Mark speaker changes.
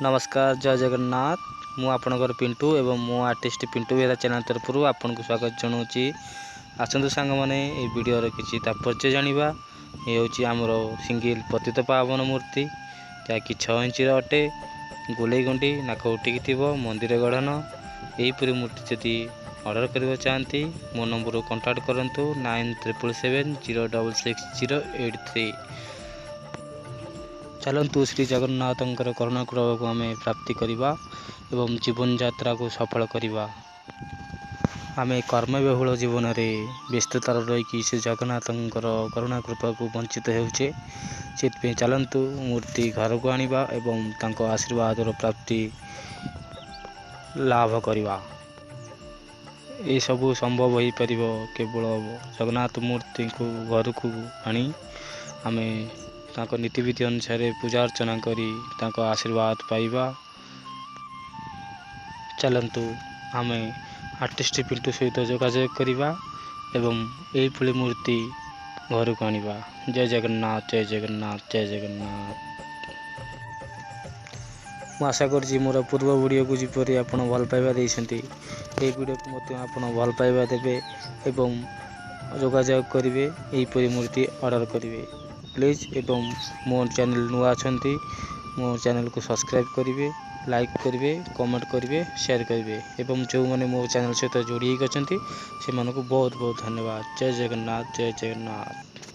Speaker 1: नमस्कार जय जगन्नाथ मु आपणकर पिंटू एवं मो आर्टिस्ट पिंटू बेहरा चैनल तरफ आपन को स्वागत जनाऊँगी। आसतु सांग मैंने ये वीडियो किसी तात्पर्य जाना। ये हूँ आमर सिंगल पतित पावन मूर्ति जहाँकि 6 इंच अटे। गोले गुंडी नाक उठिकी थी मंदिर गढ़न। यहीपरी मूर्ति जदि ऑर्डर करना चाहती मो नंबर कांटेक्ट करूँ 9777 चलतु श्री जगन्नाथ करुणा कृपा को आम प्राप्ति करवा एवं जीवन यात्रा को सफल करवा। आम कर्मबहुल जीवन में व्यस्ततार रहीकि से जगन्नाथ करुणा कृपा को वंचित होचे। से चलतु मूर्ति घर को आनिबा एवं तांको आशीर्वाद प्राप्ति लाभ करवा। ये सब संभव हो पार केवल जगन्नाथ मूर्ति को घर को आनी आम तांको नीतिविधि अनुसार पूजा अर्चना करी तांको आशीर्वाद पाइबा। चलतु आम आर्टिस्ट पिंटू सहित जोगाजोग करवा एवं यही मूर्ति घर को आनिबा। जय जगन्नाथ जय जगन्नाथ जय जगन्नाथ। मु आशा करछि मोर पूर्व वीडियो को जिपरि आपण भल पाइबा देइसंती ए वीडियो को मते आपण भल पाइबा देबे एवं जोगाजोग करिवे एहीपरि मूर्ति ऑर्डर करिवे प्लीज। एवं मो चैनल नुआ अछंती मो चैनल को सब्सक्राइब करिवे, लाइक करिवे, कमेंट करिवे, शेयर करिवे एवं जो माने मो चैनल सहित जोड़ी गछंती से मानको बहुत बहुत धन्यवाद। जय जगन्नाथ जय जगन्नाथ।